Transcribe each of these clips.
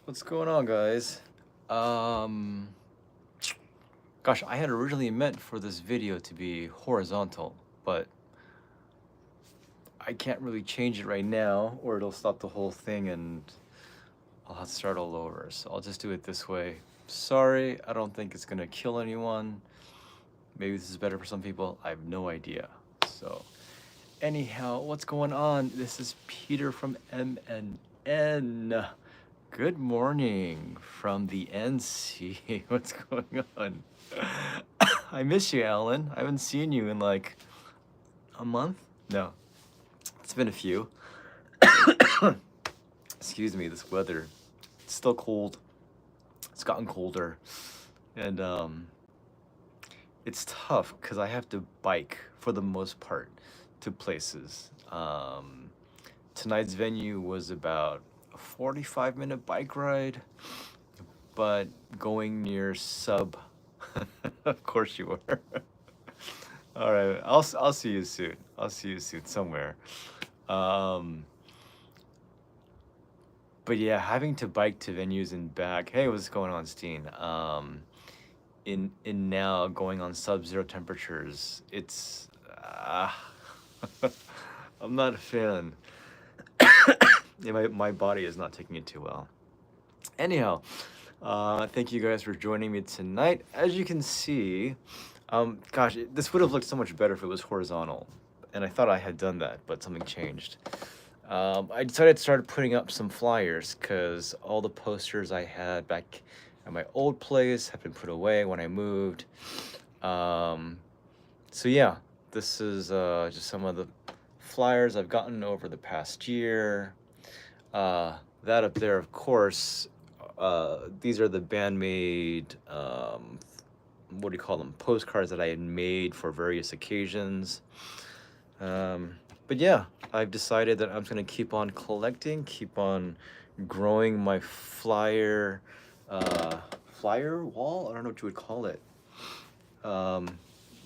What's going on, guys? Um, Gosh, I had originally meant for this video to be horizontal, but I can't really change it right now, or it'll stop the whole thing and I'll have to start all over. So I'll just do it this way. Sorry, I don't think it's gonna kill anyone. Maybe this is better for some people. I have no idea. So, anyhow, what's going on? This is Peter from MNN. Good morning from the NC. What's going on? I miss you, Alan. I haven't seen you in like a month? No, it's been a few. Excuse me, this weather. It's still cold. It's gotten colder. And it's tough because I have to bike for the most part to places. Tonight's venue was about a 45-minute bike ride, but going near sub. Of course you were. All right, I'll see you soon. I'll see you soon somewhere. But yeah, having to bike to venues and back. Hey, what's going on, Steen? In now going on sub-zero temperatures, it's I'm not a fan. Yeah, my body is not taking it too well. Anyhow, thank you guys for joining me tonight. As you can see, gosh, this would have looked so much better if it was horizontal, and I thought I had done that, but something changed. I decided to start putting up some flyers because all the posters I had back at my old place have been put away when I moved. So yeah, this is just some of the flyers I've gotten over the past year. That up there, of course, these are the Band-Maid, what do you call them, postcards that I had made for various occasions. But yeah, I've decided that I'm just gonna keep on collecting, keep on growing my flyer wall? I don't know what you would call it.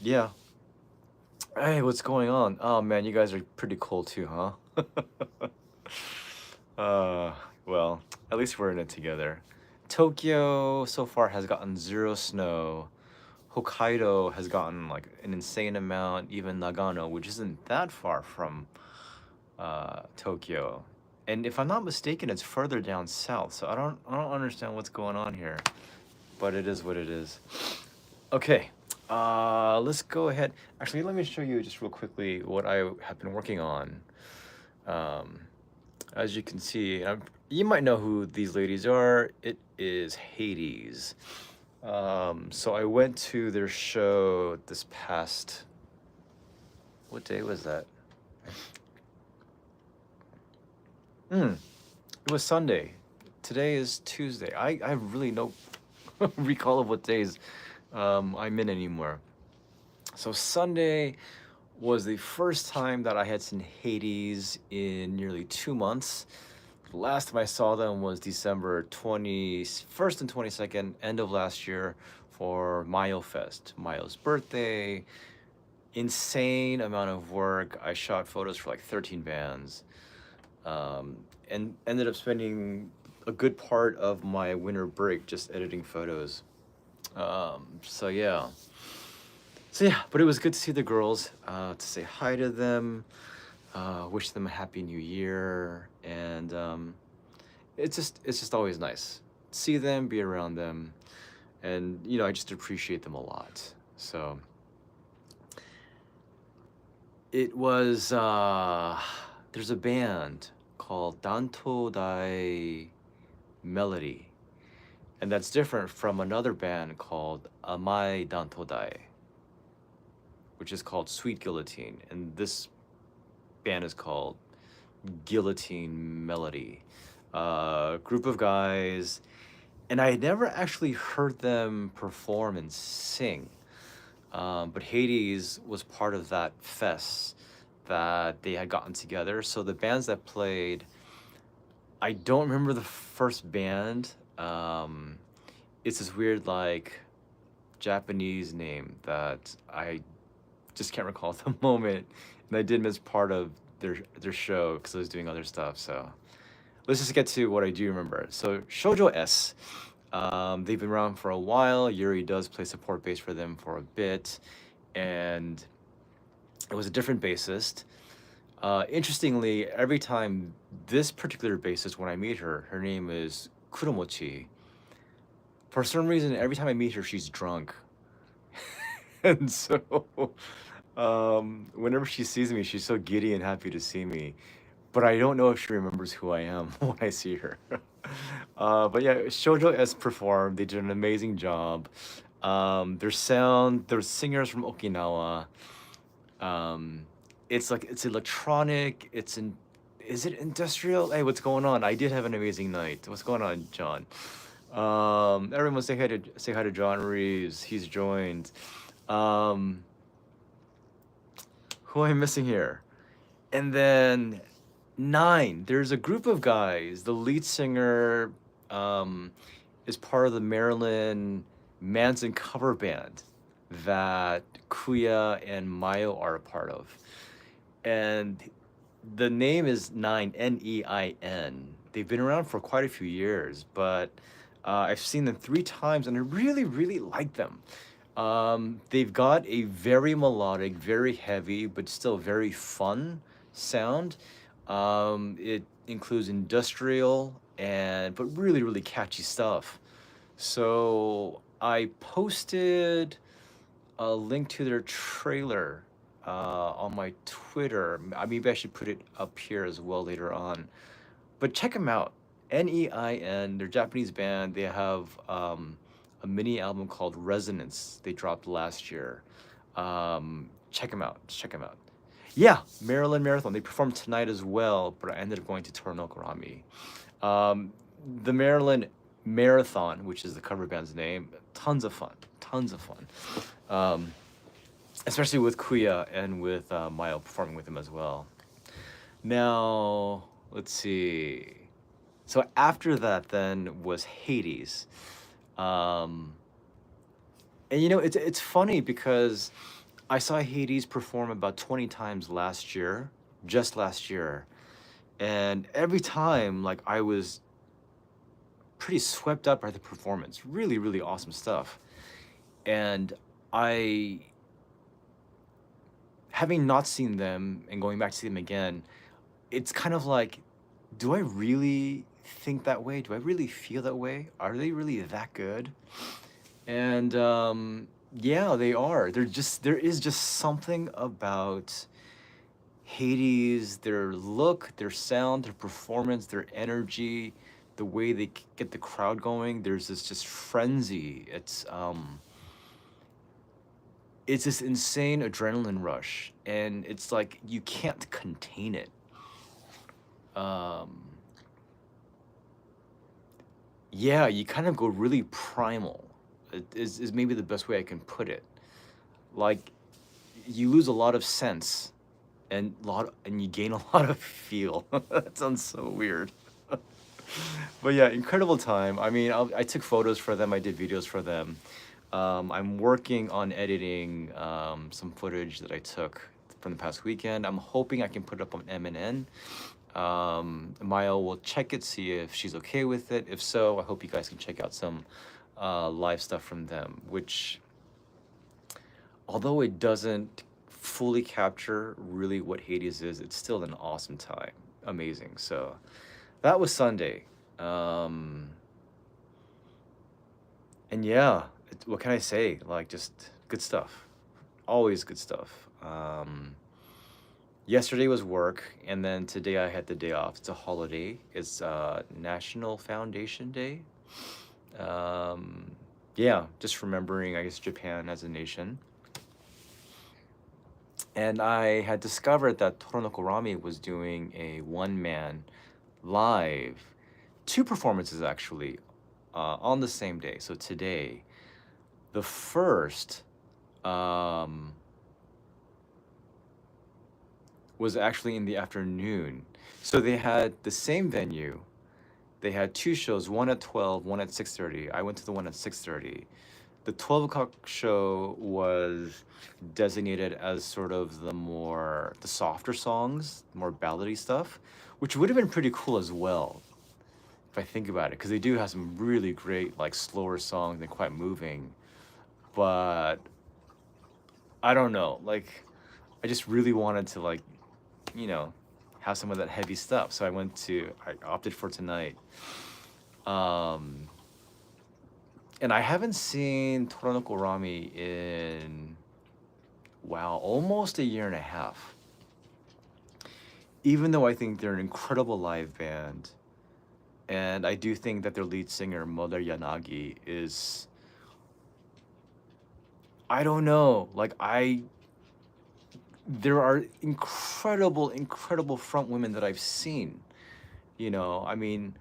Yeah. Hey, what's going on? Oh man, you guys are pretty cool too, huh? Well, at least we're in it together. Tokyo so far has gotten 0 snow. Hokkaido has gotten like an insane amount, even Nagano, which isn't that far from Tokyo. And if I'm not mistaken, it's further down south. So I don't understand what's going on here, but it is what it is. Okay, let's go ahead. Actually, let me show you just real quickly what I have been working on. As you can see, you might know who these ladies are. It is Hades. So I went to their show this past, what day was that? It was Sunday. Today is Tuesday. I really no recall of what days I'm in anymore. So Sunday was the first time that I had seen Hades in nearly 2 months. The last time I saw them was December 21st and 22nd, end of last year, for Mayo Fest, Mayo's birthday. Insane amount of work. I shot photos for like 13 bands, and ended up spending a good part of my winter break just editing photos. So yeah. So yeah, but it was good to see the girls, to say hi to them, wish them a happy new year, and it's just always nice. See them, be around them, and you know, I just appreciate them a lot. So it was there's a band called Danto Dai Melody, and that's different from another band called Amai Danto Dai, which is called Sweet Guillotine, and this band is called Guillotine Melody. Group of guys, and I had never actually heard them perform and sing, but Hades was part of that fest that they had gotten together. So the bands that played, I don't remember the first band. It's this weird like Japanese name that I just can't recall at the moment, and I did miss part of their show because I was doing other stuff. So let's just get to what I do remember. So Shoujo S, they've been around for a while. Yuri does play support bass for them for a bit, and it was a different bassist. Interestingly, every time this particular bassist, when I meet her, her name is Kuromochi. For some reason, every time I meet her, she's drunk. And so, whenever she sees me, she's so giddy and happy to see me. But I don't know if she remembers who I am when I see her. But yeah, Shoujo S performed. They did an amazing job. Their sound, their singers from Okinawa. Um, it's like it's electronic. It's in. Is it industrial? Hey, what's going on? I did have an amazing night. What's going on, John? Everyone say hi to John Reeves. He's joined. Um, who am I missing here? And then nine. There's a group of guys. The lead singer um, is part of the Marilyn Manson cover band that Kuya and Mayo are a part of. And the name is Nine, Nein. They've been around for quite a few years, but I've seen them 3 times and I really, really like them. They've got a very melodic, very heavy, but still very fun sound. It includes industrial and but really, really catchy stuff. So I posted a link to their trailer on my Twitter. Maybe I should put it up here as well later on. But check them out. Nein, they're a Japanese band. They have a mini album called Resonance they dropped last year. Check them out. Check them out. Yeah, Maryland Marathon. They performed tonight as well, but I ended up going to Toranoko Orami. The Maryland Marathon, which is the cover band's name, tons of fun. Tons of fun. Especially with Kuya and with Mayo performing with him as well. Now, let's see. So after that, then was Hades. Um, and it's funny because I saw Hades perform about 20 times last year, just last year. And every time, like, I was pretty swept up by the performance. Really, really awesome stuff. And I, having not seen them and going back to see them again, it's kind of like, do I really think that way? Do I really feel that way? Are they really that good? And yeah, they are. There is just something about Hades, their look, their sound, their performance, their energy, the way they get the crowd going. There's this just frenzy. It's this insane adrenaline rush, and it's like you can't contain it. Um, yeah, you kind of go really primal. Is maybe the best way I can put it. Like you lose a lot of sense, and you gain a lot of feel. That sounds so weird. But yeah, incredible time. I took photos for them. I did videos for them. I'm working on editing some footage that I took from the past weekend. I'm hoping I can put it up on MNN. Maya will check it, see if she's okay with it. If so, I hope you guys can check out some live stuff from them, which, although it doesn't fully capture really what Hades is, it's still an awesome time. Amazing. So that was Sunday. And yeah, what can I say? Like, just good stuff. Always good stuff. Yesterday was work, and then today I had the day off. It's a holiday. It's National Foundation Day. Yeah, just remembering, I guess, Japan as a nation. And I had discovered that Toronoko Rammy was doing a one-man live, 2 performances actually, on the same day. So today, the first was actually in the afternoon. So they had the same venue. They had 2 shows, one at 12, one at 6:30. I went to the one at 6:30. The 12 o'clock show was designated as sort of the softer songs, more ballady stuff, which would have been pretty cool as well. if I think about it, because they do have some really great like slower songs and quite moving. But I don't know, like I just really wanted to like, you know, have some of that heavy stuff. So I opted for Tonight. Um, and I haven't seen Toranoko Orami in, wow, almost a year and a half. Even though I think they're an incredible live band, and I do think that their lead singer, Mother Yanagi, is, I don't know, like there are incredible, incredible front women that I've seen. You know, I mean,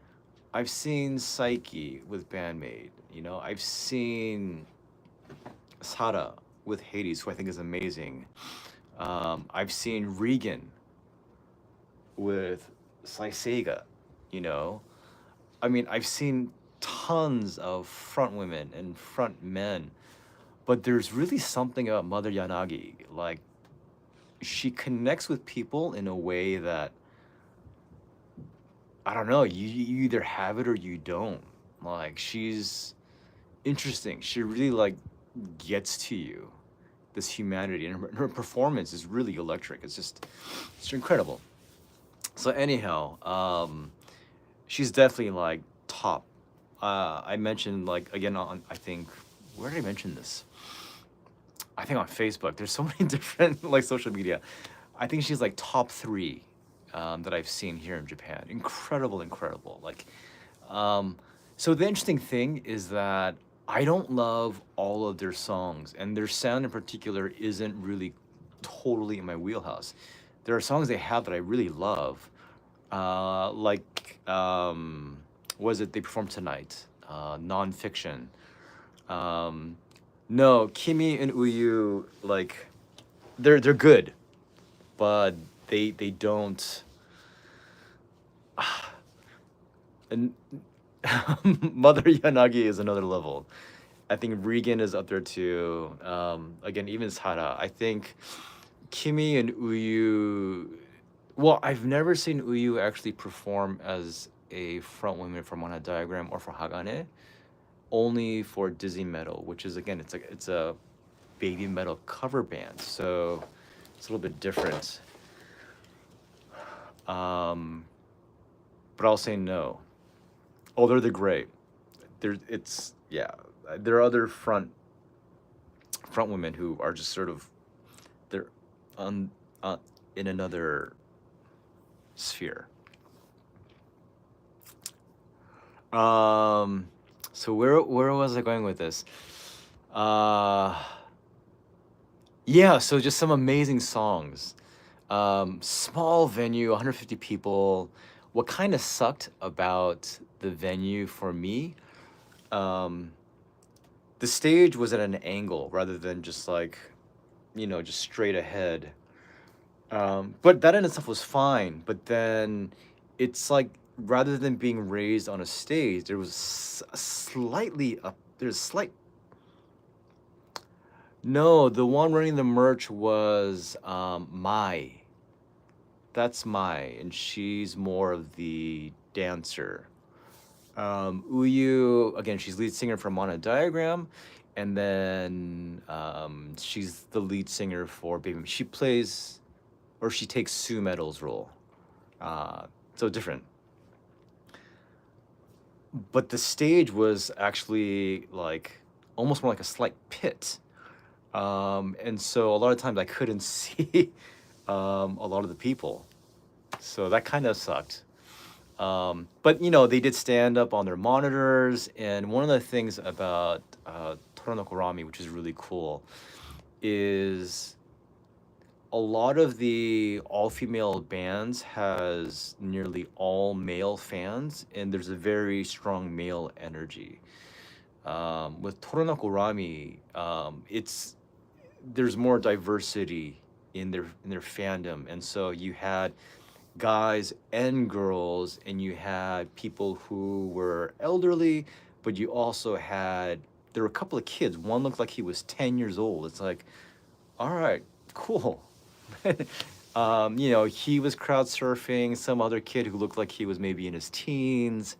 I've seen Psyche with Band-Maid. You know, I've seen Sara with Hades, who I think is amazing. I've seen Regan with Sega. You know, I mean, I've seen tons of front women and front men, but there's really something about Mother Yanagi. Like, she connects with people in a way that, I don't know, you either have it or you don't. Like, she's interesting. She really like gets to you, this humanity, and her performance is really electric. It's incredible. So anyhow, she's definitely like top. I mentioned like again on, I think, where did I mention this? I think on Facebook. There's so many different like social media. I think she's like top three that I've seen here in Japan. Incredible, incredible. Like, so the interesting thing is that I don't love all of their songs, and their sound in particular isn't really totally in my wheelhouse. There are songs they have that I really love, like was it they performed tonight? Nonfiction. Um, no, Kimi and Uyu, like they're good, but they don't. And Mother Yanagi is another level. I think Regan is up there too. Again, even Sara. I think Kimi and Uyu. Well, I've never seen Uyu actually perform as a front woman for Mana Diagram or for Hagane. Only for Dizzy Metal, which is again, it's a baby metal cover band, so it's a little bit different. Um, but I'll say no. Although they're great, it's yeah. There are other front women who are just sort of they're on in another sphere. So where was I going with this? Uh, yeah. So just some amazing songs. Small venue, 150 people. What kind of sucked about the venue for me, um, the stage was at an angle rather than just like, just straight ahead. But that in itself was fine. But then it's like rather than being raised on a stage, there was slightly up. There's slight. No, the one running the merch was Mai. That's Mai, and she's more of the dancer. Uyu, again, she's lead singer for Mana Diagram, and then she's the lead singer for Baby. She plays, or she takes Sue Metal's role. So different. But the stage was actually like almost more like a slight pit. And so a lot of times I couldn't see a lot of the people. So that kind of sucked. But they did stand up on their monitors, and one of the things about Toranoko Orami, which is really cool, is a lot of the all-female bands has nearly all male fans, and there's a very strong male energy. With Toranoko Orami, there's more diversity in their fandom, and so you had guys and girls, and you had people who were elderly, but you also had there were a couple of kids. One looked like he was 10 years old. It's like, all right, cool. You know, he was crowd surfing, some other kid who looked like he was maybe in his teens,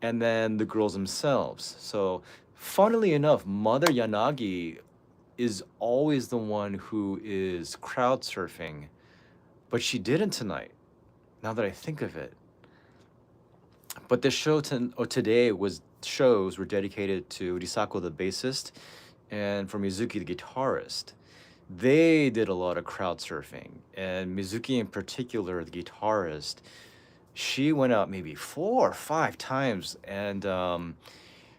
and then the girls themselves. So, funnily enough, Mother Yanagi is always the one who is crowd surfing, but she didn't tonight, now that I think of it. But the show today was shows were dedicated to Risako, the bassist, and for Mizuki, the guitarist. They did a lot of crowd surfing, and Mizuki in particular, the guitarist, she went out maybe 4 or 5 times, and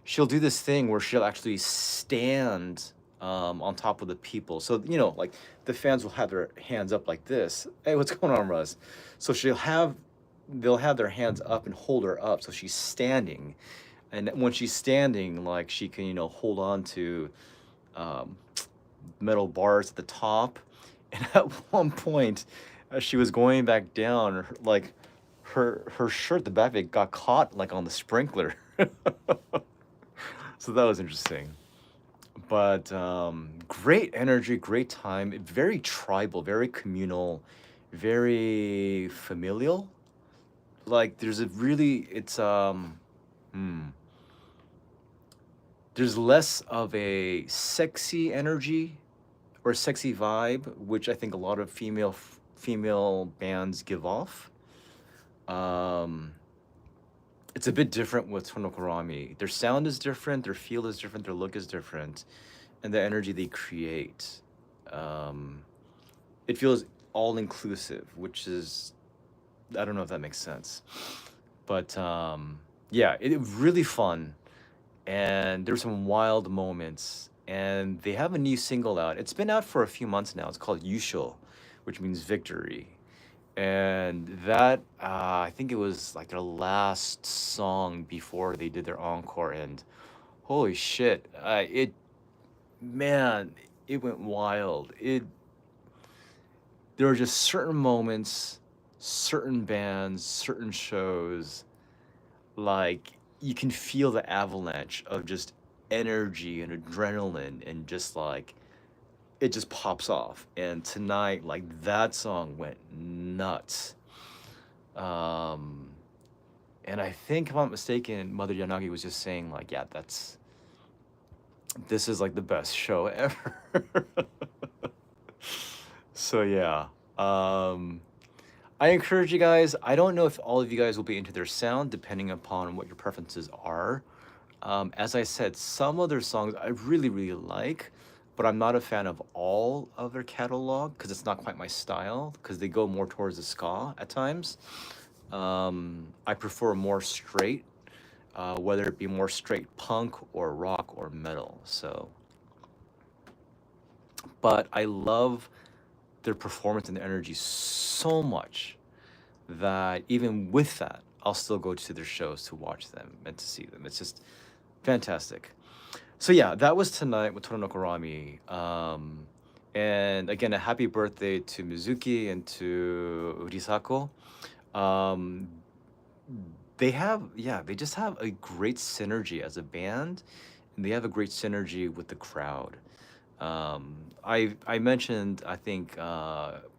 she'll do this thing where she'll actually stand on top of the people. So you know, like the fans will have their hands up like this. Hey, what's going on, Russ? So they'll have their hands up and hold her up, so she's standing, and when she's standing, like she can hold on to um, metal bars at the top. And at one point, as she was going back down, like her shirt, the back of it got caught like on the sprinkler. So that was interesting. But great energy, great time, very tribal, very communal, very familial. Like there's a really, hmm, there's less of a sexy energy or sexy vibe, which I think a lot of female bands give off. Um, it's a bit different with Tono Orami. Their sound is different, their feel is different, their look is different, and the energy they create. Um, it feels all inclusive, which is, I don't know if that makes sense, but yeah, it really fun, and there's some wild moments. And they have a new single out. It's been out for a few months now. It's called Yusho, which means victory. And that I think it was like their last song before they did their encore. And holy shit, it man, it went wild. It There were just certain moments, certain bands, certain shows, like you can feel the avalanche of just energy and adrenaline, and just like it just pops off. And tonight, like that song went nuts. um and I think, if I'm not mistaken, Mother Yanagi was just saying like, yeah, this is like the best show ever. So yeah, I encourage you guys. I don't know if all of you guys will be into their sound, depending upon what your preferences are. As I said, some of their songs I really, really like, but I'm not a fan of all of their catalog because it's not quite my style, because they go more towards the ska at times. I prefer more straight, whether it be more straight punk or rock or metal. So, but I love their performance and their energy so much that even with that, I'll still go to their shows to watch them and to see them. It's just fantastic. So yeah, that was tonight with Toranoko Rami. And again, a happy birthday to Mizuki and to Urisako. Um, they just have a great synergy as a band, and they have a great synergy with the crowd. I mentioned, I think,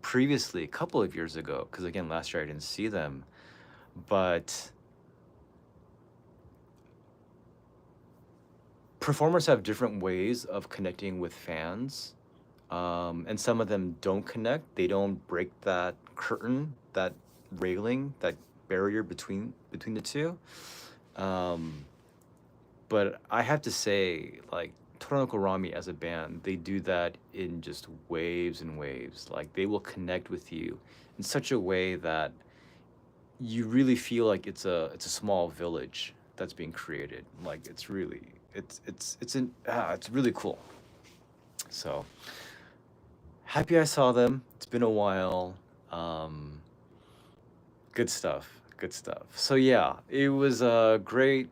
previously, a couple of years ago, because again, last year I didn't see them, but performers have different ways of connecting with fans, and some of them don't connect. They don't break that curtain, that railing, that barrier between the two. Um, but I have to say, like Toranoko Rami as a band, they do that in just waves and waves. Like they will connect with you in such a way that you really feel like it's a small village that's being created. Like it's really it's really cool. So happy I saw them. It's been a while. Um, Good stuff. Good stuff. So yeah, it was a great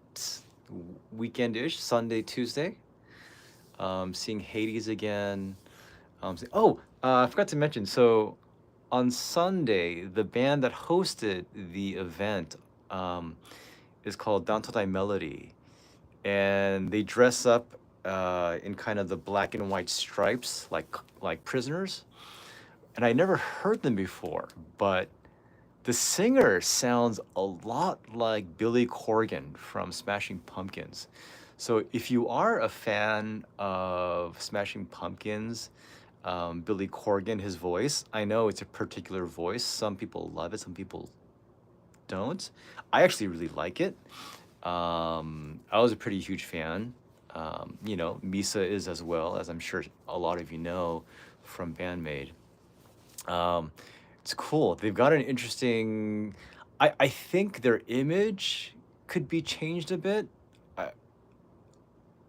weekend-ish, Sunday, Tuesday. Seeing Hades again. I forgot to mention. So on Sunday, the band that hosted the event um, is called Dantodai Melody, and they dress up in kind of the black and white stripes, like prisoners. and I never heard them before, but the singer sounds a lot like Billy Corgan from Smashing Pumpkins. So if you are a fan of Smashing Pumpkins, Billy Corgan, his voice, I know it's a particular voice. Some people love it, some people don't. I actually really like it. I was a pretty huge fan. You know, Misa is as well, as I'm sure a lot of you know from Band-Maid. Um, it's cool. They've got an interesting. I think their image could be changed a bit. I,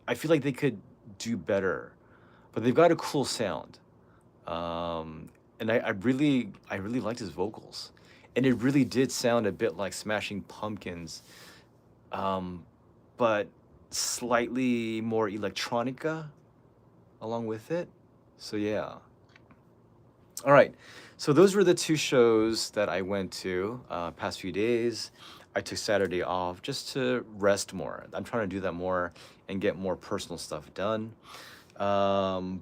I feel like they could do better, but they've got a cool sound. And I really liked his vocals, and it really did sound a bit like Smashing Pumpkins, um, but slightly more electronica along with it. So yeah. All right. So those were the two shows that I went to past few days. I took Saturday off just to rest more. I'm trying to do that more and get more personal stuff done. Um,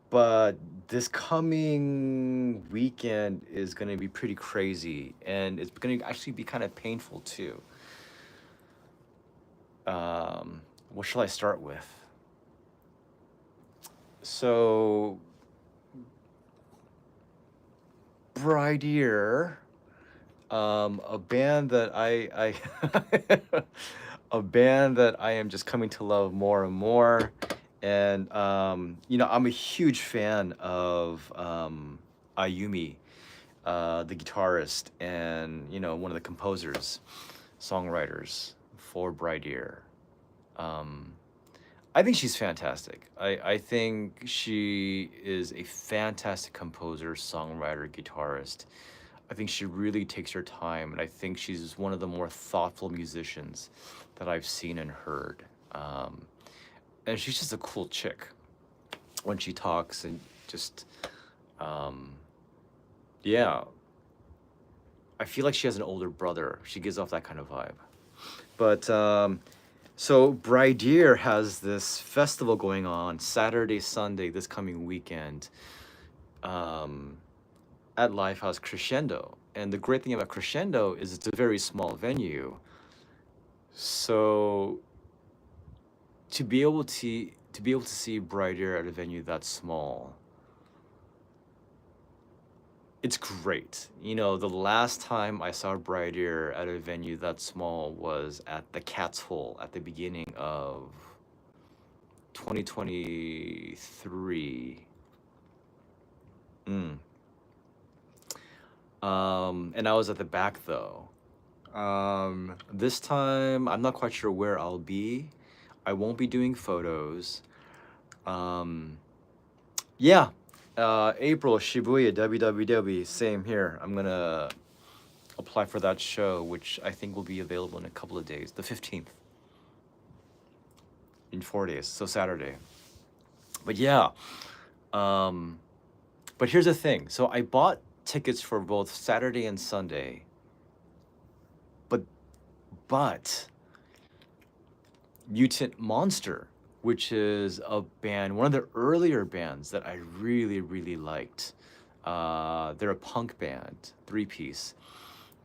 but this coming weekend is going to be pretty crazy, and it's going to actually be kind of painful too. What shall I start with? So, Bridear, a band that a band that I am just coming to love more and more. And you know, I'm a huge fan of Ayumi, the guitarist, and you know, one of the composers, songwriters for Bridear. Um, I think she's fantastic. I think she is a fantastic composer, songwriter, guitarist. I think she really takes her time, and I think she's one of the more thoughtful musicians that I've seen and heard. Um, and she's just a cool chick when she talks, and just, um, yeah, I feel like she has an older brother. She gives off that kind of vibe. But so Bridear has this festival going on Saturday, Sunday, this coming weekend, um, at Lifehouse Crescendo. And the great thing about Crescendo is it's a very small venue. So to be able to see Bridear at a venue that small, it's great. You know, the last time I saw Bridear at a venue that small was at the Cat's Hole at the beginning of 2023. Mm. And I was at the back though. This time I'm not quite sure where I'll be. I won't be doing photos. Um, yeah. April, Shibuya, WWW, same here. I'm gonna apply for that show, which I think will be available in a couple of days, the 15th, in 4 days, so Saturday. But yeah, um, but here's the thing. So I bought tickets for both Saturday and Sunday, but but Mutant Monster, which is a band, one of the earlier bands that I really, really liked. They're a punk band, three-piece,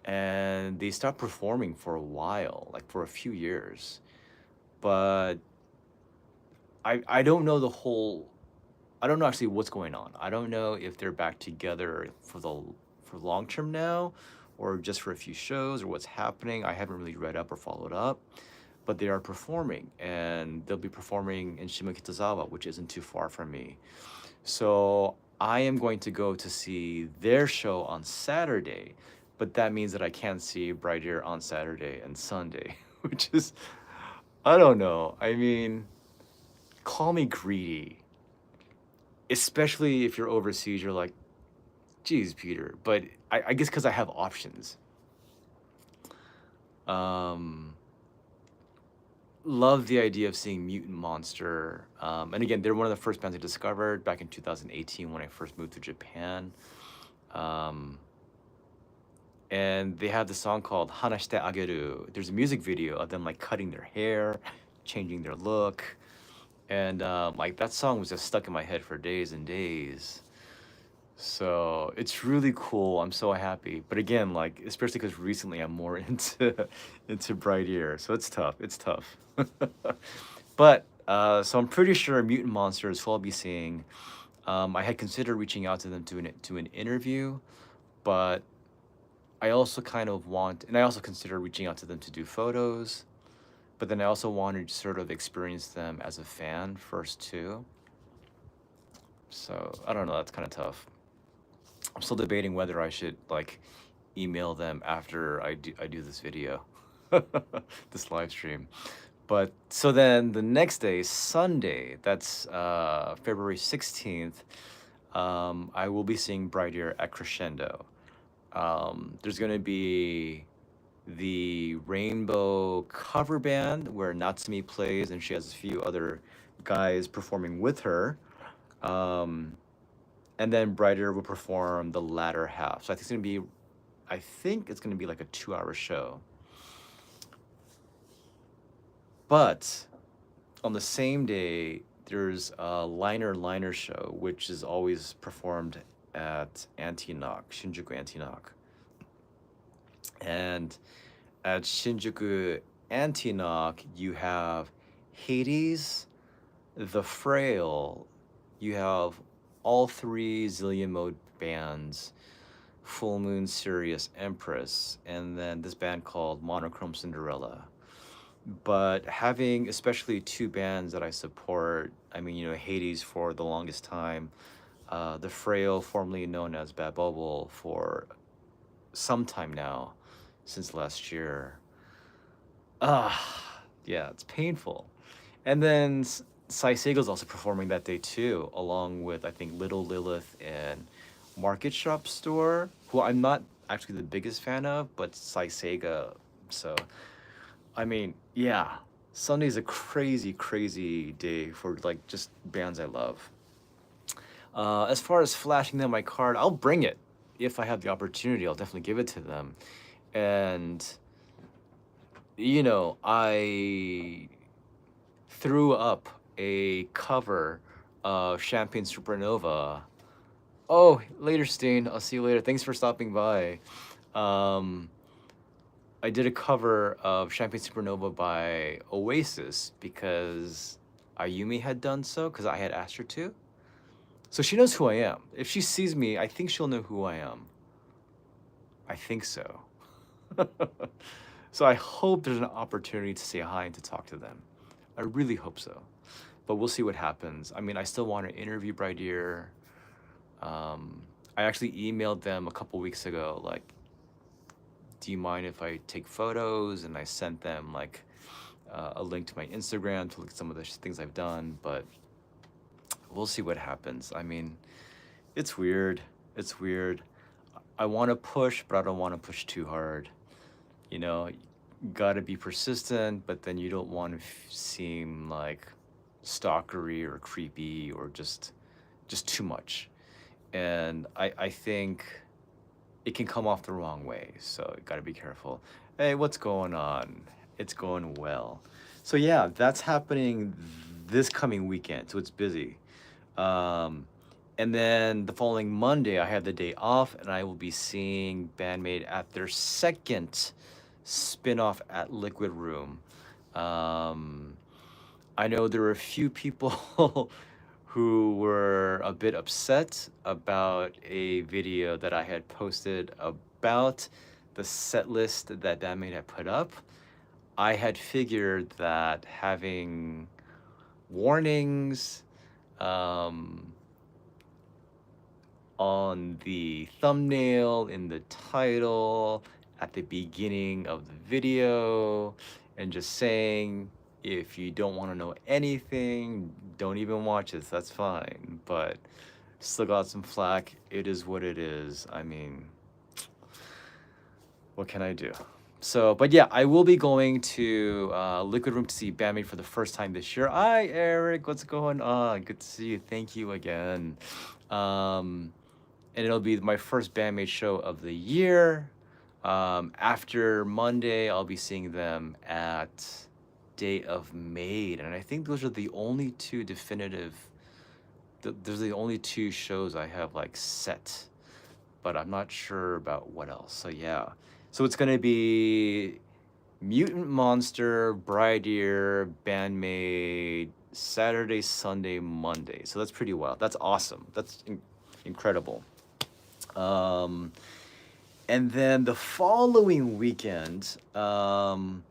and they stopped performing for a while, like for a few years. But I don't know the whole. I don't know actually what's going on. I don't know if they're back together for long term now, or just for a few shows, or what's happening. I haven't really read up or followed up, but they are performing, and they'll be performing in Shimokitazawa, which isn't too far from me. So I am going to go to see their show on Saturday, but that means that I can't see Bridear on Saturday and Sunday, which is, I don't know. I mean, call me greedy, especially if you're overseas. You're like, geez, Peter, but I guess because I have options. Um, love the idea of seeing Mutant Monster. And again, they're one of the first bands I discovered back in 2018 when I first moved to Japan. Um, and they have the song called Hanashite Ageru. There's a music video of them like cutting their hair, changing their look. And like that song was just stuck in my head for days and days. So it's really cool. I'm so happy. But again, like especially because recently I'm more into Bridear, so it's tough. It's tough. But so I'm pretty sure Mutant Monsters, who I'll be seeing, I had considered reaching out to them to an interview, but I also kind of want, and I also consider reaching out to them to do photos. But then I also wanted to sort of experience them as a fan first too. So I don't know. That's kind of tough. I'm still debating whether I should like email them after I do this video, this live stream. But so then the next day, Sunday, that's February 16th, I will be seeing Bridear at Crescendo. There's going to be the Rainbow cover band where Natsumi plays, and she has a few other guys performing with her. Um, and then Brighter will perform the latter half. So I think it's gonna be like a 2 hour show. But on the same day, there's a Liner show, which is always performed at Antinok, Shinjuku Antinok. And at Shinjuku Antinok, you have Hades, The Frail, you have all three Zillion Mode bands, Full Moon, Sirius, Empress, and then this band called Monochrome Cinderella. But having especially two bands that I support, I mean, Hades for the longest time, The Frail, formerly known as Bad Bubble, for some time now, since last year. Yeah, it's painful. And then Saisega's also performing that day too, along with I think Little Lilith and Market Shop Store, who I'm not actually the biggest fan of, but Saisega. So, I mean, yeah, Sunday's a crazy, crazy day for like just bands I love. As far as flashing them my card, I'll bring it if I have the opportunity. I'll definitely give it to them, and I threw up a cover of Champagne Supernova. Oh, later, Steen. I'll see you later. Thanks for stopping by. Um, I did a cover of Champagne Supernova by Oasis because Ayumi had done so, because I had asked her to. So she knows who I am. If she sees me, I think she'll know who I am. I think so. So I hope there's an opportunity to say hi and to talk to them. I really hope so. But we'll see what happens. I mean, I still want to interview Bridear. I actually emailed them a couple weeks ago, like, do you mind if I take photos? And I sent them like a link to my Instagram to look at some of the things I've done. But we'll see what happens. I mean, it's weird. It's weird. I want to push, but I don't want to push too hard. You gotta be persistent, but then you don't want to seem like stalkery or creepy or just too much. And I think it can come off the wrong way, so you gotta be careful. Hey, what's going on? It's going well. So yeah, that's happening this coming weekend, so it's busy. And then the following Monday, I have the day off, and I will be seeing Band-Maid at their second spin-off at Liquid Room. I know there were a few people who were a bit upset about a video that I had posted about the set list that Band-Maid had put up. I had figured that having warnings on the thumbnail, in the title, at the beginning of the video, and just saying, if you don't want to know anything, don't even watch this, that's fine. But still got some flack. It is what it is. I mean, what can I do? So, but yeah, I will be going to Liquid Room to see Band-Maid for the first time this year. Hi, Eric. What's going on? Good to see you. Thank you again. And it'll be my first Band-Maid show of the year. After Monday, I'll be seeing them at Day of Maid. And I think those are the only two definitive Those are the only two shows I have like set, but I'm not sure about what else. So yeah, so it's gonna be Mutant Monster, Bridear, Band-Maid, Saturday, Sunday, Monday. So that's pretty wild. That's awesome. That's incredible. Um, and then the following weekend, I'm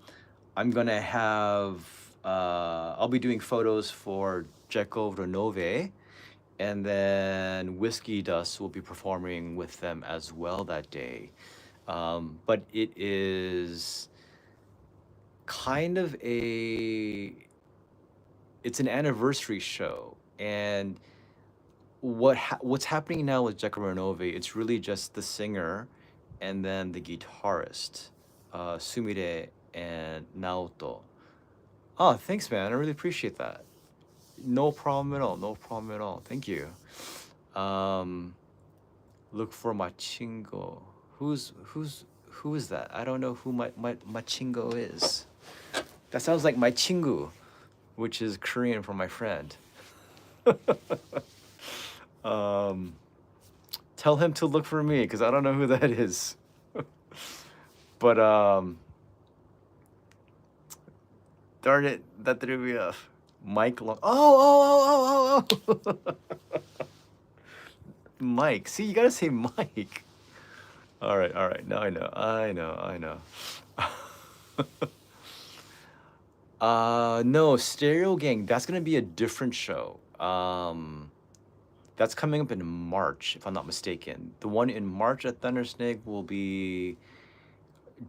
gonna have I'll be doing photos for Jeko Renove, and then Whiskey Dust will be performing with them as well that day. But it is kind of it's an anniversary show, and what's happening now with Jeko Renove, it's really just the singer and then the guitarist, Sumire and Naoto. Oh, thanks, man. I really appreciate that. No problem at all. No problem at all. Thank you. Um, look for Machingo. Who is that? I don't know who my Machingo is. That sounds like my chingu, which is Korean for my friend. um, tell him to look for me because I don't know who that is. But darn it, that threw me off. Mike Long. Oh. Mike. See, you gotta say Mike. All right. Now I know. No, Stereo Gang. That's gonna be a different show. That's coming up in March, if I'm not mistaken. The one in March at Thunder Snake will be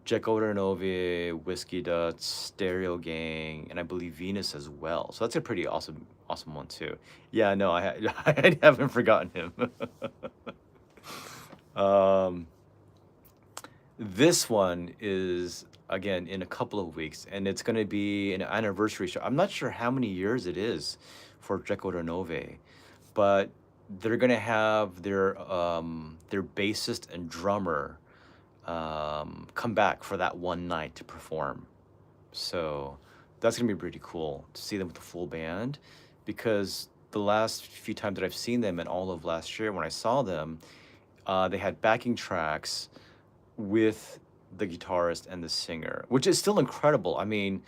Jeko Renove, Whiskey Dust, Stereo Gang, and I believe Venus as well. So that's a pretty awesome one too. Yeah, no, I haven't forgotten him. This one is again in a couple of weeks, and it's going to be an anniversary show. I'm not sure how many years it is for Jeko Renove, but they're going to have their bassist and drummer come back for that one night to perform. So that's gonna be pretty cool to see them with the full band, because the last few times that I've seen them and all of last year when I saw them, they had backing tracks with the guitarist and the singer, which is still incredible. I mean,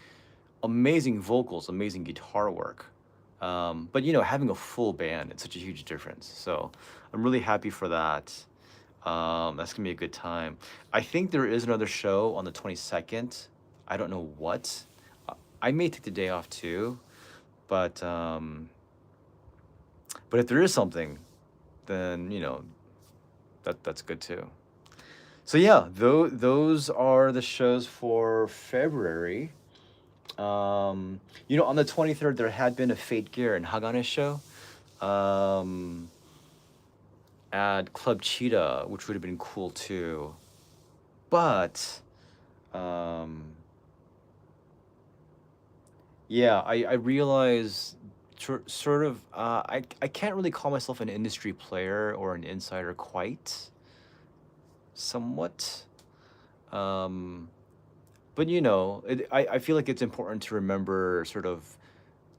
amazing vocals, amazing guitar work. But having a full band, it's such a huge difference. So I'm really happy for that. That's gonna be a good time. I think there is another show on the 22nd. I don't know what. I may take the day off too, but if there is something, then that's good too. So yeah, those are the shows for February. On the 23rd there had been a Fate Gear and Hagane show. At Club Cheetah, which would have been cool too. But yeah, I realize sort of I can't really call myself an industry player or an insider quite. Somewhat. But I feel like it's important to remember sort of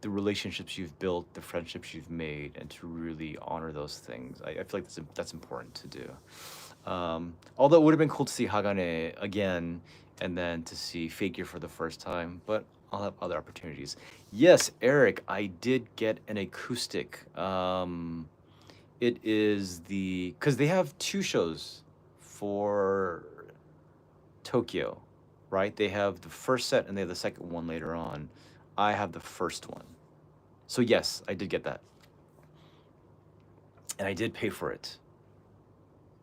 the relationships you've built, the friendships you've made, and to really honor those things. I feel like that's important to do. Although it would have been cool to see Hagane again, and then to see Figure for the first time, but I'll have other opportunities. Yes, Eric, I did get an acoustic. It is because they have two shows for Tokyo, right? They have the first set and they have the second one later on. I have the first one. So yes, I did get that. And I did pay for it.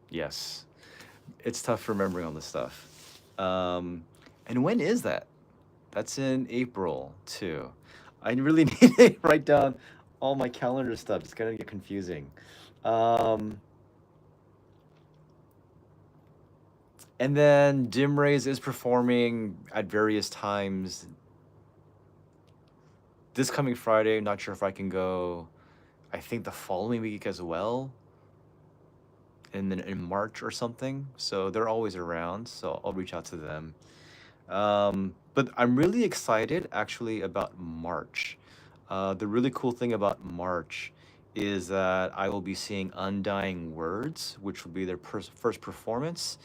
Yes. It's tough remembering all this stuff. And when is that? That's in April too. I really need to write down all my calendar stuff. It's gonna get confusing. And then Dim Rays is performing at various times. This coming Friday, not sure if I can go. I think the following week as well. And then in March or something. So they're always around. So I'll reach out to them. But I'm really excited actually about March. The really cool thing about March is that I will be seeing Undying Words, which will be their first performance.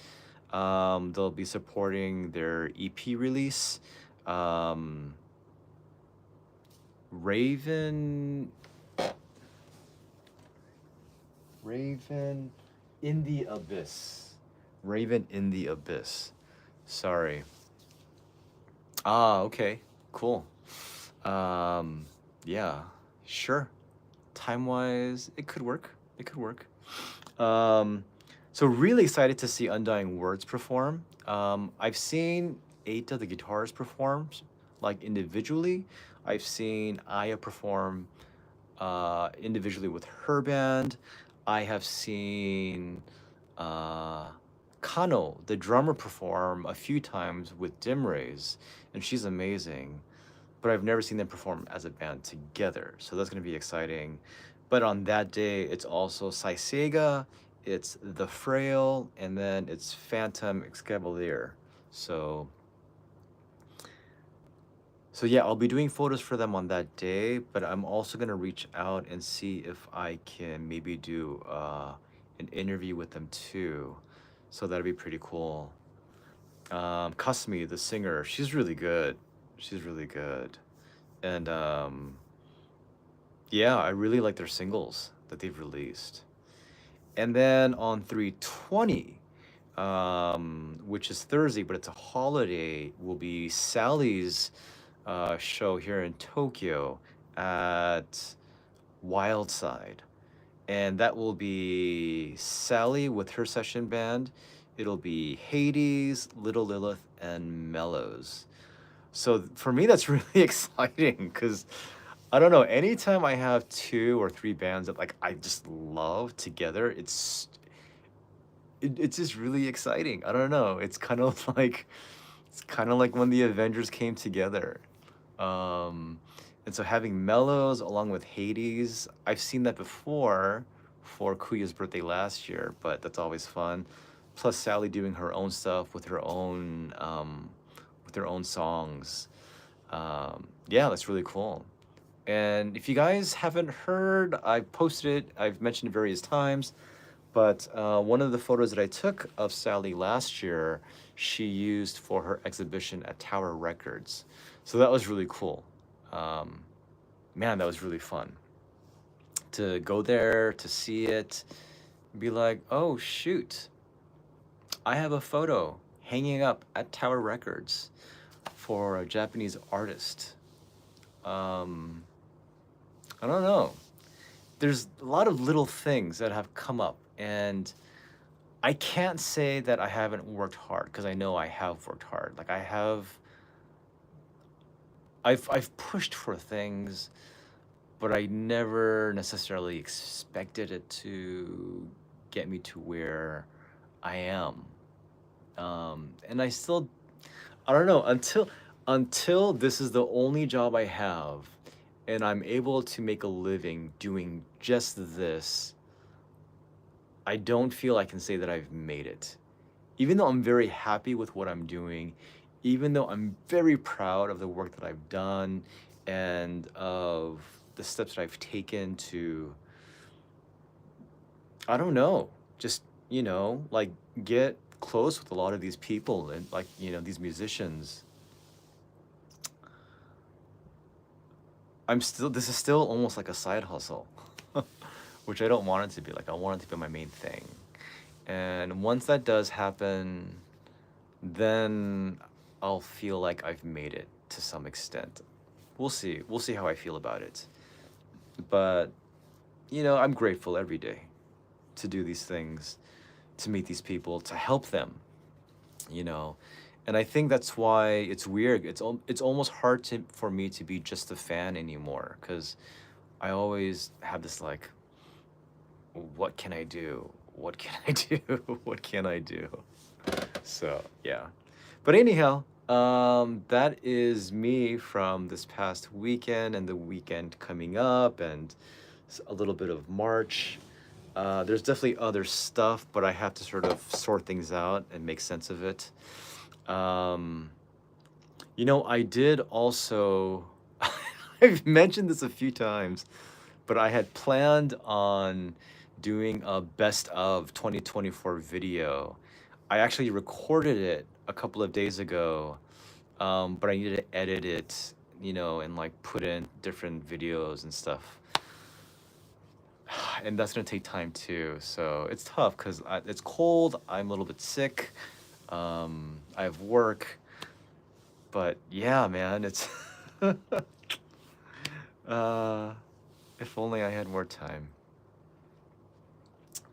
They'll be supporting their EP release. Um, Raven, Raven in the Abyss. Raven in the Abyss. Sorry. Ah, okay. Cool. Um, yeah, sure. Time wise, it could work. It could work. Um, so really excited to see Undying Words perform. I've seen Eita, the guitarist, perform like individually. I've seen Aya perform individually with her band. I have seen uh, Kano, the drummer, perform a few times with Dim Rays, and she's amazing. But I've never seen them perform as a band together, so that's going to be exciting. But on that day, it's also Saisega, it's The Frail, and then it's Phantom Excavalier. So so yeah, I'll be doing photos for them on that day, but I'm also gonna reach out and see if I can maybe do an interview with them too. So that'd be pretty cool. Kasumi, the singer, she's really good. She's really good. And yeah, I really like their singles that they've released. And then on 320, which is Thursday, but it's a holiday, will be Sally's show here in Tokyo at Wildside. And that will be Sally with her session band. It'll be Hades, Little Lilith, and Mellows. So for me, that's really exciting because I don't know. Anytime I have two or three bands that like I just love together, it's just really exciting. I don't know. It's kind of like when the Avengers came together. Um, and so having Mellows along with Hades, I've seen that before for Kuya's birthday last year, but that's always fun. Plus Sally doing her own stuff with her own songs. Yeah, that's really cool. And if you guys haven't heard, I've posted it, I've mentioned it various times, but one of the photos that I took of Sally last year, she used for her exhibition at Tower Records. So that was really cool. Um, Man, that was really fun to go there, to see it, be like, oh, shoot, I have a photo hanging up at Tower Records for a Japanese artist. Um, I don't know. There's a lot of little things that have come up, and I can't say that I haven't worked hard because I know I have worked hard. Like I've pushed for things, but I never necessarily expected it to get me to where I am. And I don't know, until this is the only job I have and I'm able to make a living doing just this, I don't feel I can say that I've made it. Even though I'm very happy with what I'm doing, even though I'm very proud of the work that I've done and of the steps that I've taken to, I don't know, just, like get close with a lot of these people and like, these musicians. This is still almost like a side hustle, which I don't want it to be. Like, I want it to be my main thing. And once that does happen, then I'll feel like I've made it to some extent. We'll see. We'll see how I feel about it. But, I'm grateful every day to do these things, to meet these people, to help them, you know. And I think that's why it's weird. It's almost hard for me to be just a fan anymore because I always have this like, what can I do? What can I do? What can I do? So yeah. But anyhow, that is me from this past weekend and the weekend coming up and a little bit of March. There's definitely other stuff, but I have to sort of sort things out and make sense of it. Um, I did also, I've mentioned this a few times, but I had planned on doing a best of 2024 video. I actually recorded it a couple of days ago, but I needed to edit it, you know, and like put in different videos and stuff. And that's gonna take time too. So it's tough because it's cold. I'm a little bit sick. I have work, but yeah, man, it's uh, if only I had more time.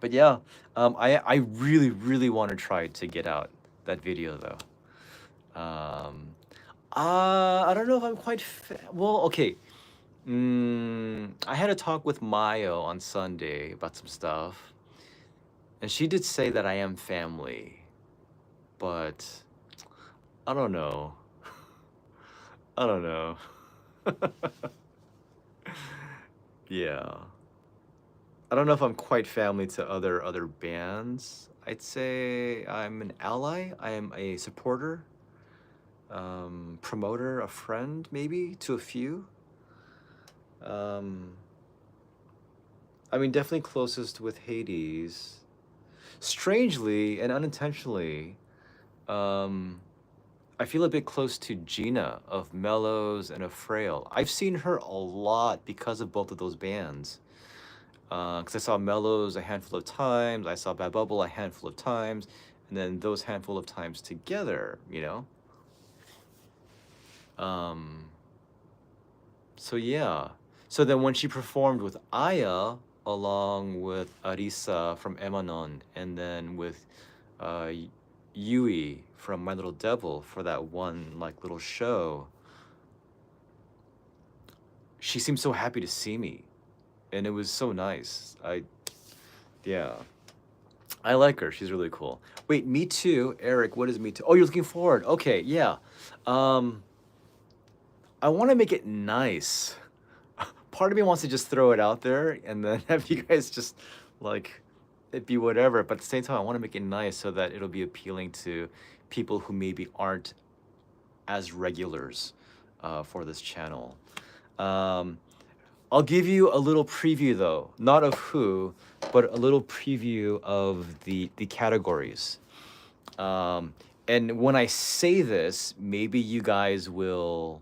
But yeah, I really really want to try to get out that video though. I don't know if I'm quite well. Okay, I had a talk with Mayo on Sunday about some stuff, and she did say that I am family, but I don't know. I don't know. Yeah. I don't know if I'm quite family to other bands. I'd say I'm an ally. I am a supporter, promoter, a friend, maybe to a few. Um, I mean, definitely closest with Hades. Strangely and unintentionally, um, I feel a bit close to Gina of Mellows and of Frail. I've seen her a lot because of both of those bands. Because I saw Mellows a handful of times, I saw Bad Bubble a handful of times, and then those handful of times together, you know? Um, so yeah. So then when she performed with Aya, along with Arisa from Emanon, and then with Yui from My Little Devil for that one like little show, she seemed so happy to see me, and it was so nice. Yeah, I like her. She's really cool. Wait, Me Too, Eric. What is Me Too? Oh, you're looking forward. Okay, yeah. Um, I want to make it nice. Part of me wants to just throw it out there and then have you guys just like it be whatever. But at the same time, I want to make it nice so that it'll be appealing to people who maybe aren't as regulars for this channel. Um, I'll give you a little preview though, not of who, but a little preview of the categories. And when I say this, maybe you guys will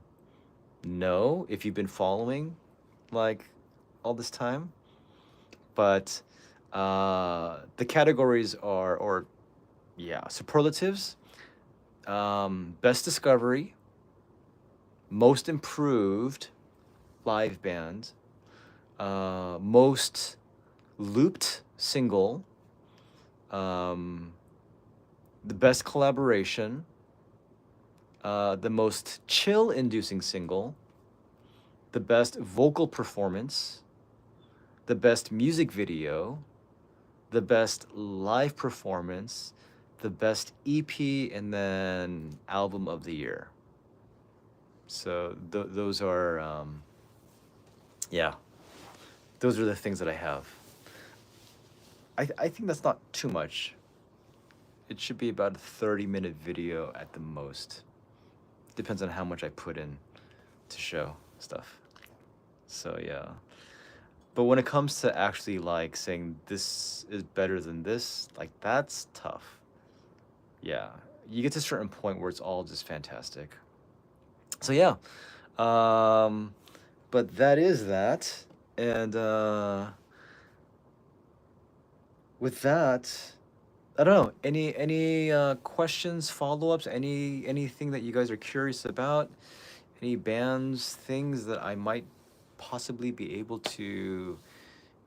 know if you've been following like all this time. But the categories are, or yeah, superlatives, best discovery, most improved live band, most looped single, um, the best collaboration, the most chill-inducing single, the best vocal performance, the best music video, the best live performance, the best EP, and then album of the year. So those are, yeah, those are the things that I have. I think that's not too much. It should be about a 30-minute video at the most. Depends on how much I put in to show stuff. So yeah. But when it comes to actually like saying this is better than this, like that's tough. Yeah. You get to a certain point where it's all just fantastic. So yeah. But that is that. And with that, I don't know. Any questions, follow-ups, anything that you guys are curious about? Any bands, things that I might possibly be able to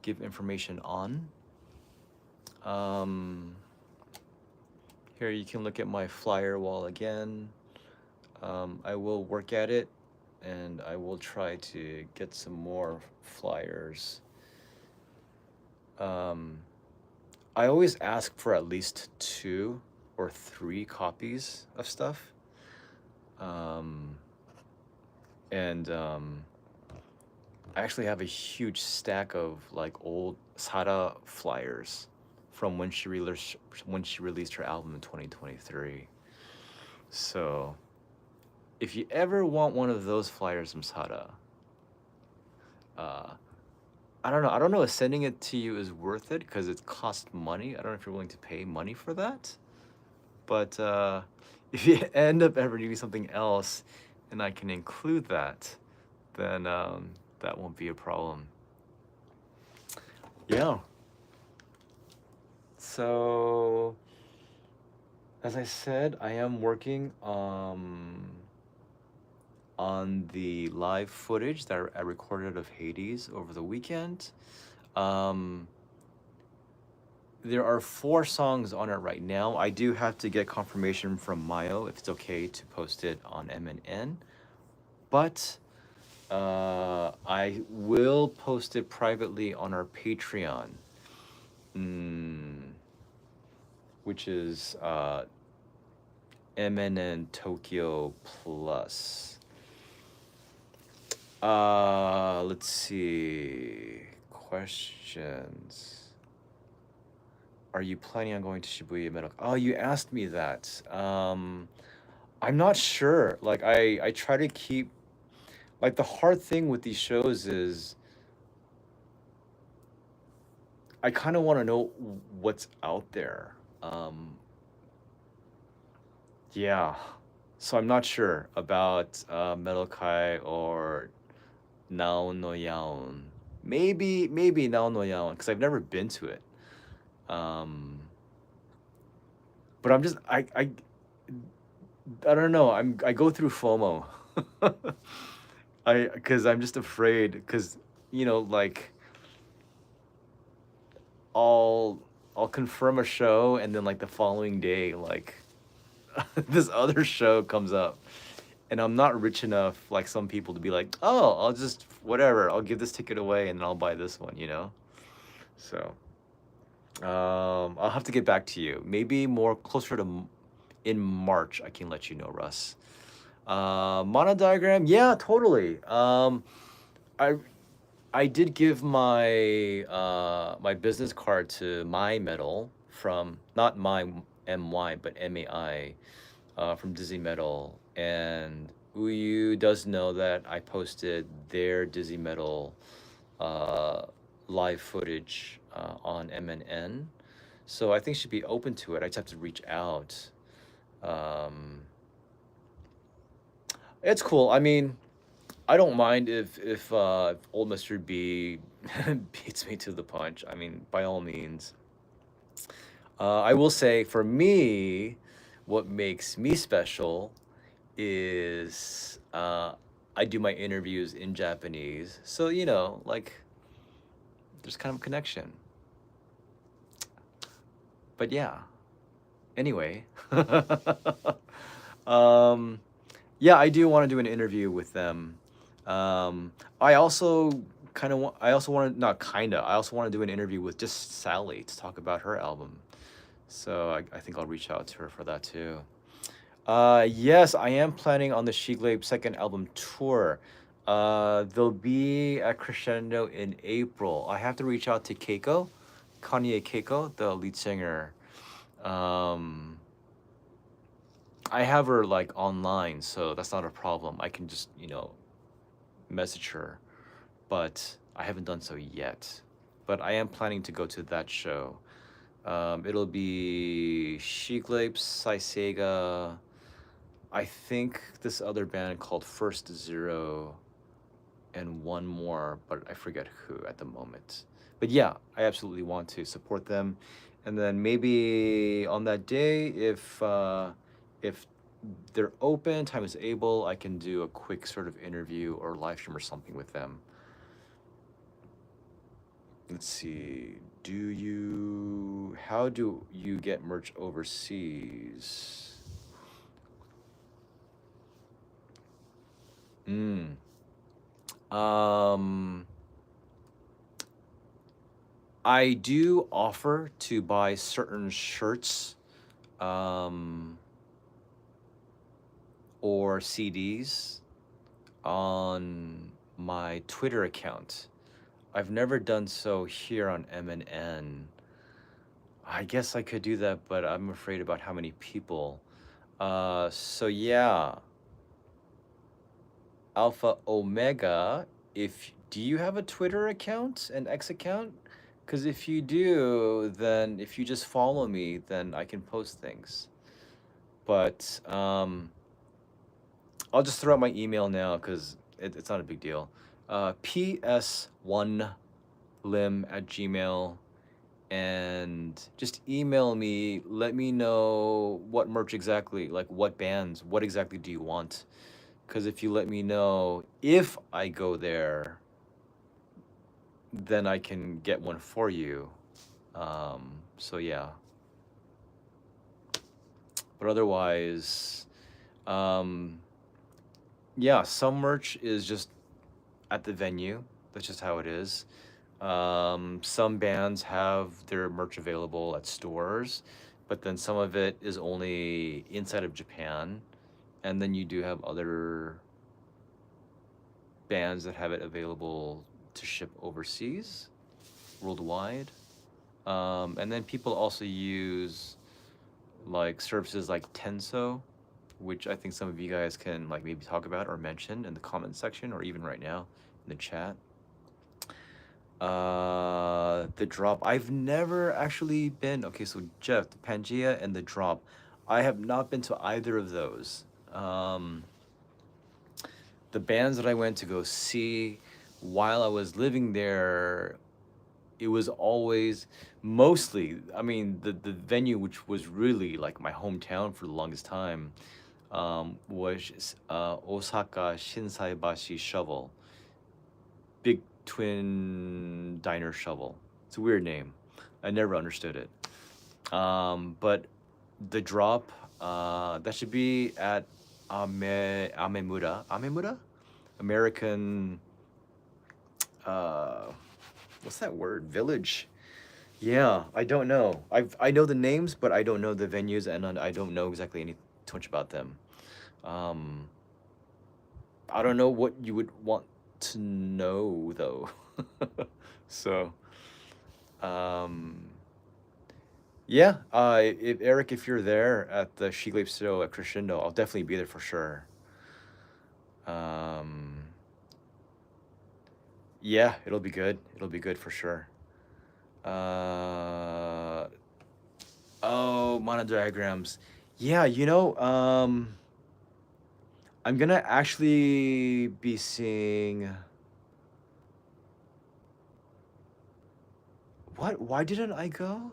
give information on? Here you can look at my flyer wall again. I will work at it, and I will try to get some more flyers. I always ask for at least 2 or 3 copies of stuff. I actually have a huge stack of like old Sara flyers from when she released her album in 2023. So if you ever want one of those flyers from Sara, I don't know. I don't know if sending it to you is worth it because it costs money. I don't know if you're willing to pay money for that. But if you end up ever needing something else, and I can include that, then that won't be a problem. Yeah. So, as I said, I am working on the live footage that I recorded of Hades over the weekend. Um, there are 4 songs on it right now. I do have to get confirmation from Mayo if it's okay to post it on MNN, but I will post it privately on our Patreon, which is MNN Tokyo Plus. Let's see. Questions. Are you planning on going to Shibuya Metal? Oh, you asked me that. I'm not sure. Like I try to keep like the hard thing with these shows is I kind of want to know what's out there. Yeah. So I'm not sure about Metal Kai or Nao no Yaon. Maybe Nao no Yaon because I've never been to it. But I don't know. I go through FOMO. Because I'm just afraid because like I'll I'll confirm a show and then like the following day like this other show comes up and I'm not rich enough like some people to be like, oh, I'll just whatever, I'll give this ticket away and then I'll buy this one, you know? So I'll have to get back to you. Maybe more closer to in March I can let you know, Russ. Mono diagram, yeah, totally. I I did give my my business card to My Metal from not my MY but MAI from Dizzy Metal, and Uyu does know that I posted their Dizzy Metal live footage on MNN, so I think she'd be open to it. I just have to reach out. Um, it's cool. I mean, I don't mind if old Mr. B beats me to the punch. I mean, by all means. I will say for me, what makes me special is I do my interviews in Japanese. So, like there's kind of a connection. But yeah. Anyway. Yeah, I do want to do an interview with them. I also I also want to, not kind of, I also want to do an interview with just Sally to talk about her album. So I think I'll reach out to her for that too. Yes, I am planning on the Shiglabe second album tour. They'll be at Crescendo in April. I have to reach out to Keiko, Kanye Keiko, the lead singer. I have her like online, so that's not a problem. I can just, message her, but I haven't done so yet. But I am planning to go to that show. It'll be Shiglape, Saisega, I think this other band called First Zero, and one more, but I forget who at the moment. But yeah, I absolutely want to support them. And then maybe on that day, if they're open, time is able, I can do a quick sort of interview or live stream or something with them. Let's see. How do you get merch overseas? I do offer to buy certain shirts, or CDs on my Twitter account. I've never done so here on MNN. I guess I could do that, but I'm afraid about how many people. So yeah, Alpha Omega, if do you have a Twitter account, an X account? Because if you do, then if you just follow me, then I can post things. But I'll just throw out my email now because it's not a big deal. ps1lim@gmail, and just email me. Let me know what merch exactly, like what bands, what exactly do you want? Because if you let me know if I go there, then I can get one for you. So yeah. But otherwise, um, yeah, some merch is just at the venue. That's just how it is. Some bands have their merch available at stores, but then some of it is only inside of Japan. And then you do have other bands that have it available to ship overseas, worldwide. And then people also use like services like Tenso, which I think some of you guys can like maybe talk about or mention in the comment section or even right now in the chat. The Drop. I've never actually been. Okay, so Jeff, the Pangea and the Drop. I have not been to either of those. The bands that I went to go see while I was living there, it was always mostly, I mean, the venue, which was really like my hometown for the longest time, was Osaka Shinsaibashi Shovel. Big twin diner shovel. It's a weird name. I never understood it. But the Drop, that should be at Amemura. Amemura? American, what's that word? Village. Yeah, I don't know. I know the names, but I don't know the venues, and I don't know exactly too much about them. I don't know what you would want to know though. So, yeah. If Eric, if you're there at the Shiglip show at Crescendo, I'll definitely be there for sure. Yeah, it'll be good. It'll be good for sure. Oh, mono diagrams. Yeah, I'm gonna actually be seeing. What? Why didn't I go?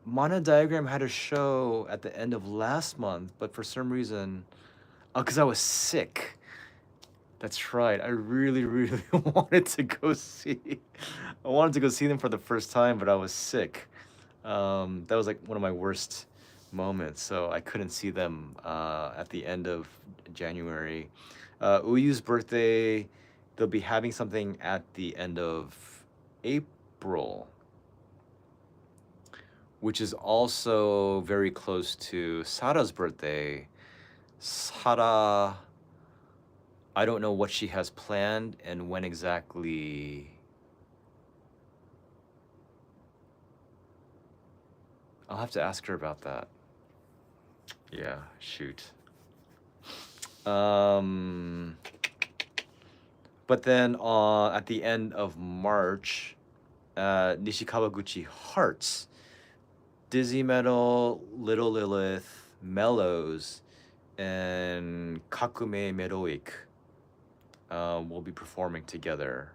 Mono Diagram had a show at the end of last month, but for some reason, oh, because I was sick. That's right. I really, really wanted to go see. I wanted to go see them for the first time, but I was sick. That was like one of my worst moments, so I couldn't see them at the end of January. Uyu's birthday, they'll be having something at the end of April, which is also very close to Sara's birthday. Sara, I don't know what she has planned and when exactly. I'll have to ask her about that. Yeah, shoot. But then at the end of March, Nishikawaguchi Hearts, Dizzy Metal, Little Lilith, Mellows, and Kakume Meroic will be performing together.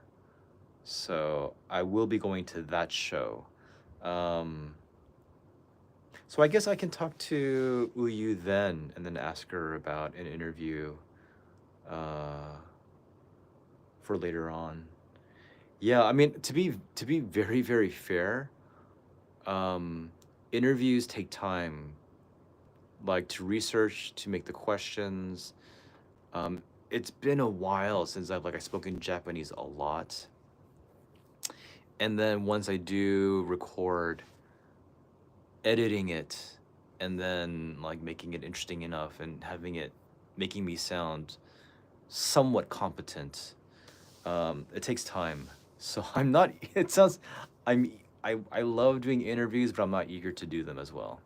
So I will be going to that show. So I guess I can talk to Uyu then and then ask her about an interview for later on. Yeah, I mean, to be very, very fair, interviews take time, like to research, to make the questions. It's been a while since I spoken Japanese a lot. And then once I do record, editing it and then like making it interesting enough and making me sound somewhat competent, it takes time. So I'm not, it sounds, I love doing interviews, but I'm not eager to do them as well.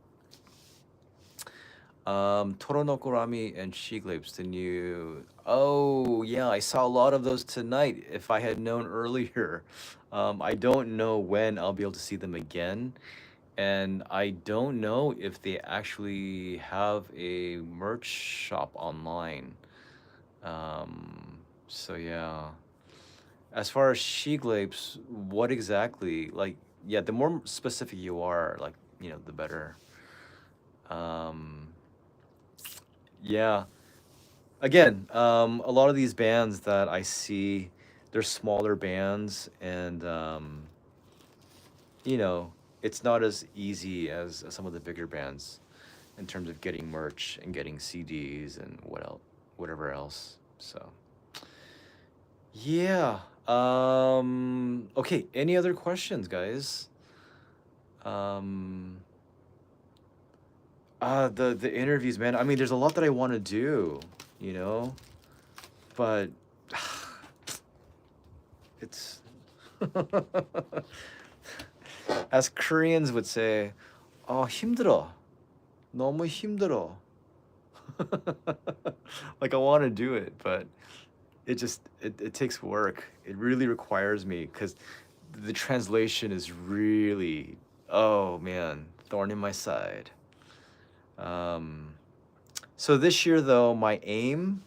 Toranoko Rami and Shiglapes, the new. Oh, yeah, I saw a lot of those tonight. If I had known earlier, I don't know when I'll be able to see them again, and I don't know if they actually have a merch shop online. So yeah. As far as Shiglapes, what exactly? Like, yeah, the more specific you are, like, the better. Um, yeah. Again, a lot of these bands that I see, they're smaller bands, and you know, it's not as easy as some of the bigger bands in terms of getting merch and getting CDs and whatever else. So yeah. Okay. Any other questions, guys? Um, the interviews, man. I mean, there's a lot that I want to do, you know, but it's as Koreans would say, "어 힘들어, 너무 힘들어." Like I want to do it, but it takes work. It really requires me because the translation is really, oh man, thorn in my side. Um, so this year though, my aim,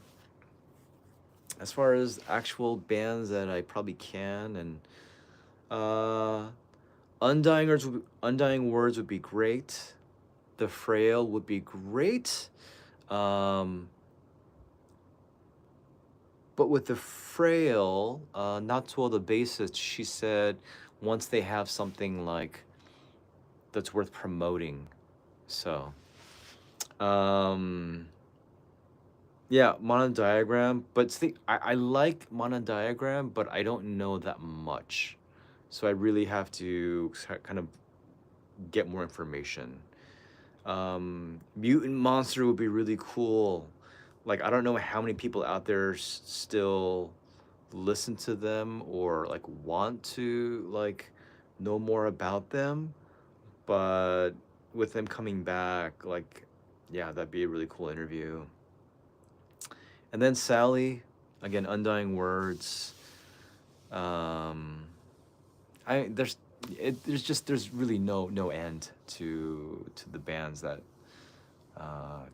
as far as actual bands that I probably can, and uh, Undying Words would be great. The Frail would be great. Um, but with the Frail, Natsuo, the bassist, she said once they have something like that's worth promoting. So, um, yeah, Monodiagram. But see, I like Monodiagram, but I don't know that much. So I really have to kind of get more information. Mutant Monster would be really cool. Like I don't know how many people out there still listen to them or like want to like know more about them, but with them coming back, like yeah, that'd be a really cool interview. And then Sally, again, Undying Words. Um, I there's really no end to the bands that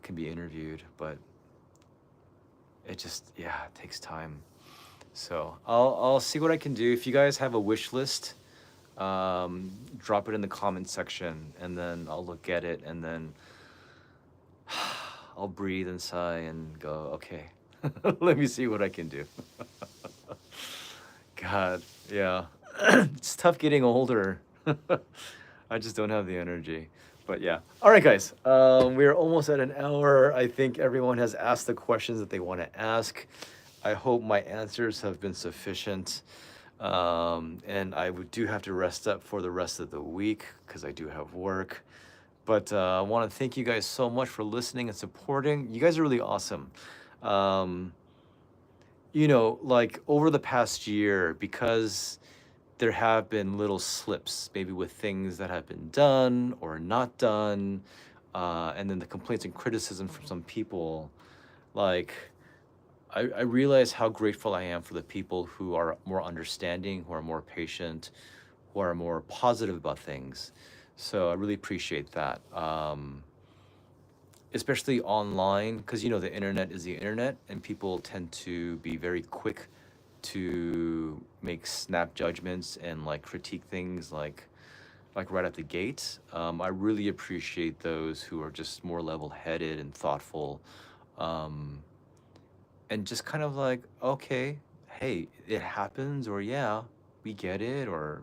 can be interviewed, but it just yeah it takes time. So I'll see what I can do. If you guys have a wish list, drop it in the comment section, and then I'll look at it, and then I'll breathe and sigh and go, okay, let me see what I can do. God, yeah, it's tough getting older. I just don't have the energy. But yeah. All right, guys. We're almost at an hour. I think everyone has asked the questions that they want to ask. I hope my answers have been sufficient. And do have to rest up for the rest of the week because I do have work. But I want to thank you guys so much for listening and supporting. You guys are really awesome. Um, like over the past year, because there have been little slips, maybe with things that have been done or not done, and then the complaints and criticism from some people. Like, I realize how grateful I am for the people who are more understanding, who are more patient, who are more positive about things. So I really appreciate that. Especially online, because the internet is the internet, and people tend to be very quick to make snap judgments and like critique things like right at the gate. I really appreciate those who are just more level-headed and thoughtful, um, and just kind of like, okay, hey, it happens, or yeah, we get it, or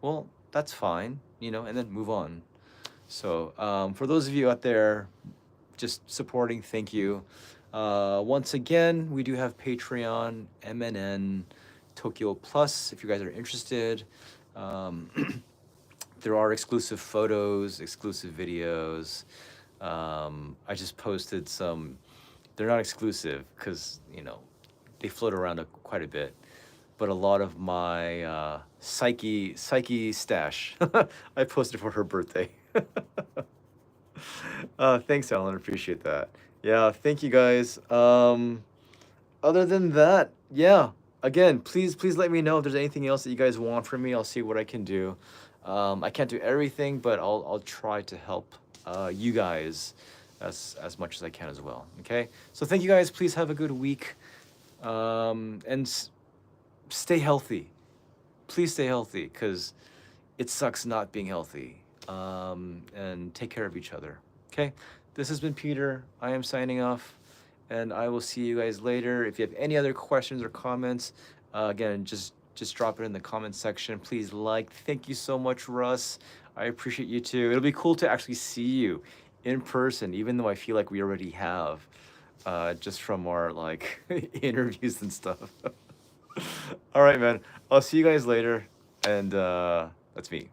well, that's fine, and then move on. So for those of you out there just supporting, thank you. Once again, we do have Patreon, MNN, Tokyo Plus, if you guys are interested. Um, there are exclusive photos, exclusive videos. I just posted some, they're not exclusive because, they float around quite a bit. But a lot of my Psyche stash, I posted for her birthday. Thanks, Alan. Appreciate that. Yeah, thank you guys. Other than that, yeah. Again, please let me know if there's anything else that you guys want from me. I'll see what I can do. I can't do everything, but I'll try to help you guys as much as I can as well. Okay. So thank you guys. Please have a good week. And stay healthy. Please stay healthy, because it sucks not being healthy. And take care of each other. Okay. This has been Peter. I am signing off, and I will see you guys later. If you have any other questions or comments, again, just drop it in the comment section. Please like. Thank you so much, Russ. I appreciate you too. It'll be cool to actually see you in person, even though I feel like we already have, just from our like interviews and stuff. All right, man. I'll see you guys later, and that's me.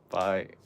Bye.